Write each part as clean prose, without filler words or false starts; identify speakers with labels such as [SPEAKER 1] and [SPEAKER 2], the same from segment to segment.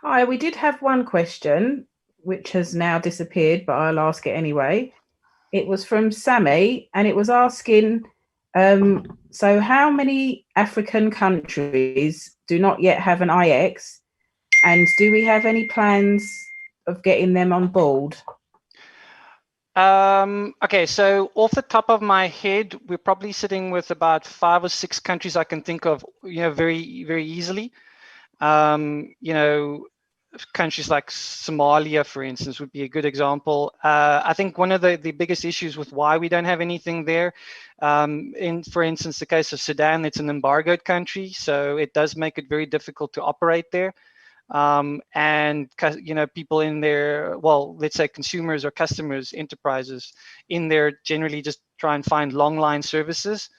[SPEAKER 1] Hi, we did have one question which has now disappeared, but I'll ask it anyway. It was from Sammy, and it was asking, so how many African countries do not yet have an IX, and do we have any plans of getting them on board?
[SPEAKER 2] Okay, so off the top of my head, we're probably sitting with about 5 or 6 countries I can think of, very, very easily. Countries like Somalia, for instance, would be a good example. I think one of the biggest issues with why we don't have anything there, for instance, the case of Sudan, it's an embargoed country, so it does make it very difficult to operate there. And people in there, well, let's say consumers or customers, enterprises in there generally just try and find long line services.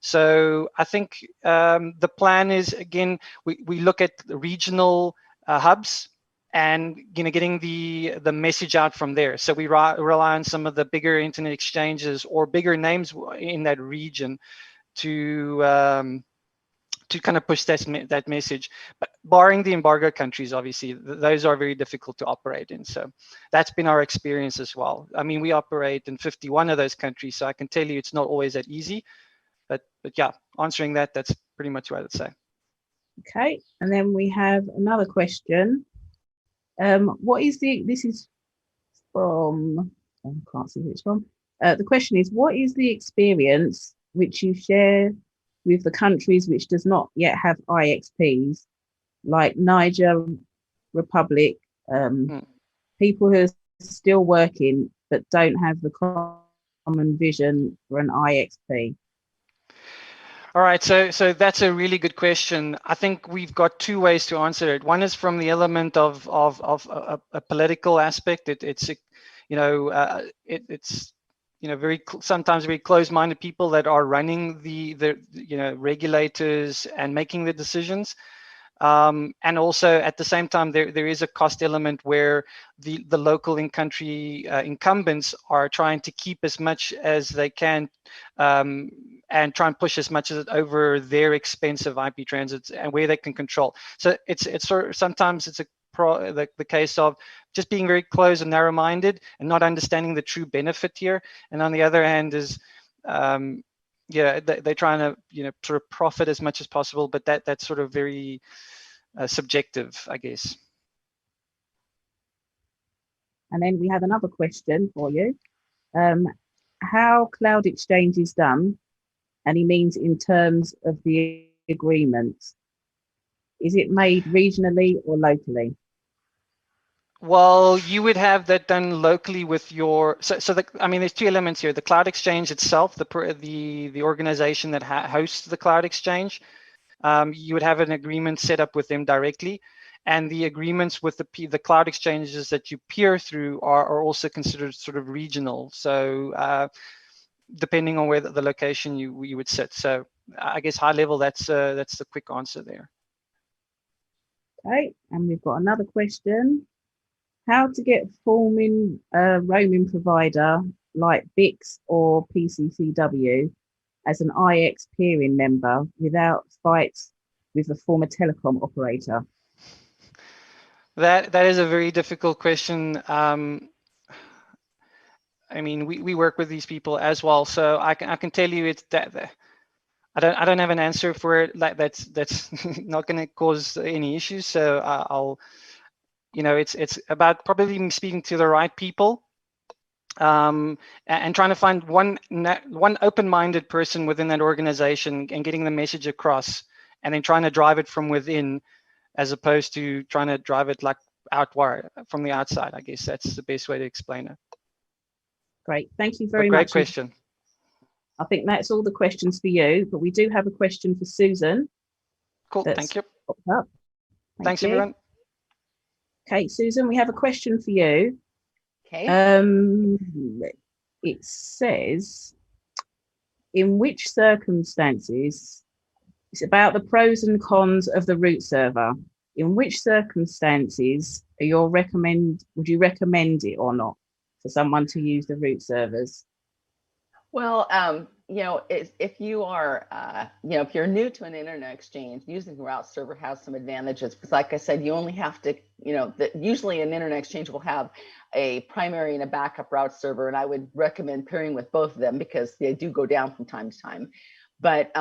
[SPEAKER 2] So I think the plan is, again, we look at regional hubs and getting the message out from there. So we rely on some of the bigger internet exchanges or bigger names in that region to kind of push that message. But barring the embargo countries, obviously, those are very difficult to operate in. So that's been our experience as well. I mean, we operate in 51 of those countries, so I can tell you it's not always that easy. But yeah, answering that's pretty much what I'd say.
[SPEAKER 1] Okay, and then we have another question. This is from, I can't see who it's from. The question is, what is the experience which you share with the countries which does not yet have IXPs, like Niger Republic, people who are still working but don't have the common vision for an IXP?
[SPEAKER 2] All right, so that's a really good question. I think we've got 2 ways to answer it. One is from the element of a political aspect. It's very sometimes very closed-minded people that are running the regulators and making the decisions. And also at the same time, there is a cost element where the local in-country incumbents are trying to keep as much as they can and try and push as much as it over their expensive IP transits and where they can control. So it's sort of, sometimes it's the case of just being very close and narrow-minded and not understanding the true benefit here. And on the other hand is they're trying to sort of profit as much as possible, but that's sort of very subjective, I guess.
[SPEAKER 1] And then we have another question for you. How cloud exchange is done, and he means in terms of the agreement. Is it made regionally or locally?
[SPEAKER 2] Well, you would have that done locally with your. I mean, there's 2 elements here: the cloud exchange itself, the organization that hosts the cloud exchange. You would have an agreement set up with them directly, and the agreements with the cloud exchanges that you peer through are also considered sort of regional. So depending on where the location you would sit. So I guess high level, that's the quick answer there.
[SPEAKER 1] Okay, and we've got another question. How to get roaming provider like BIX or PCCW as an IX peering member without fights with the former telecom operator?
[SPEAKER 2] That is a very difficult question. I mean, we work with these people as well, so I can tell you it's that I don't have an answer for it. Like that's not going to cause any issues. So it's about probably speaking to the right people. And trying to find one open-minded person within that organization and getting the message across, and then trying to drive it from within, as opposed to trying to drive it like outward from the outside. I guess that's the best way to explain it.
[SPEAKER 1] Great, thank you very much.
[SPEAKER 2] Great question.
[SPEAKER 1] I think that's all the questions for you, but we do have a question for Susan.
[SPEAKER 2] Cool, thank you.
[SPEAKER 1] Thanks,
[SPEAKER 2] everyone.
[SPEAKER 1] Okay, Susan, we have a question for you.
[SPEAKER 3] Okay.
[SPEAKER 1] It says, in which circumstances, it's about the pros and cons of the root server. In which circumstances would you recommend it or not for someone to use the root servers?
[SPEAKER 3] Well, you know, if you are, you know, if you're new to an internet exchange, using a route server has some advantages. Because like I said, you only have to, you know, usually an internet exchange will have a primary and a backup route server. And I would recommend pairing with both of them because they do go down from time to time. But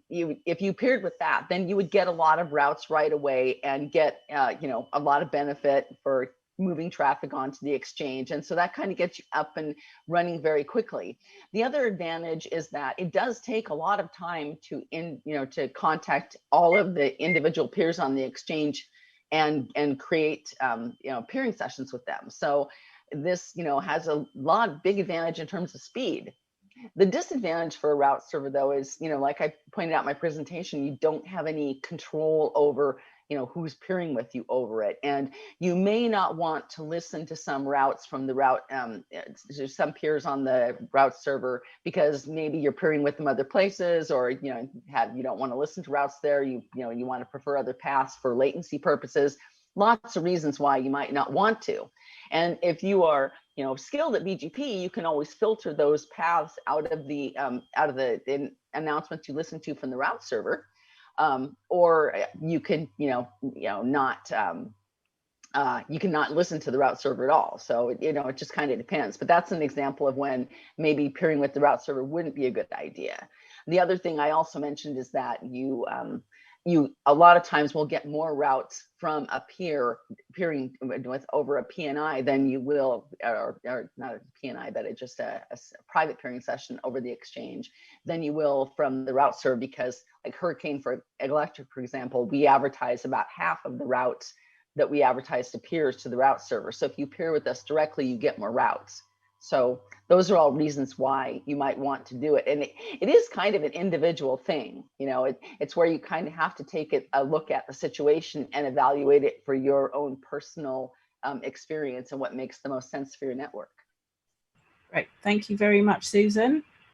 [SPEAKER 3] if you paired with that, then you would get a lot of routes right away and get, you know, a lot of benefit for moving traffic onto the exchange. And so that kind of gets you up and running very quickly. The other advantage is that it does take a lot of time to to contact all of the individual peers on the exchange and create you know, peering sessions with them. So this, you know, has a big advantage in terms of speed. The disadvantage for a route server, though, is, you know, like I pointed out in my presentation, you don't have any control over, you know, who's peering with you over it. And you may not want to listen to some routes from the route, there's some peers on the route server because maybe you're peering with them other places, or, you know, you don't want to listen to routes there. You want to prefer other paths for latency purposes. Lots of reasons why you might not want to. And if you are, you know, skilled at BGP, you can always filter those paths out of the announcements you listen to from the route server, or you can, not you cannot listen to the route server at all. So it just kind of depends. But that's an example of when maybe peering with the route server wouldn't be a good idea. The other thing I also mentioned is that you a lot of times will get more routes from a peering with over a PNI than you will, or not a PNI, but just a private peering session over the exchange, than you will from the route server, because like Hurricane for Electric, for example, we advertise about half of the routes that we advertise to peers to the route server. So if you peer with us directly, you get more routes. So those are all reasons why you might want to do it. And it is kind of an individual thing. It's where you kind of have to take a look at the situation and evaluate it for your own personal experience and what makes the most sense for your network.
[SPEAKER 1] Great. Thank you very much, Susan.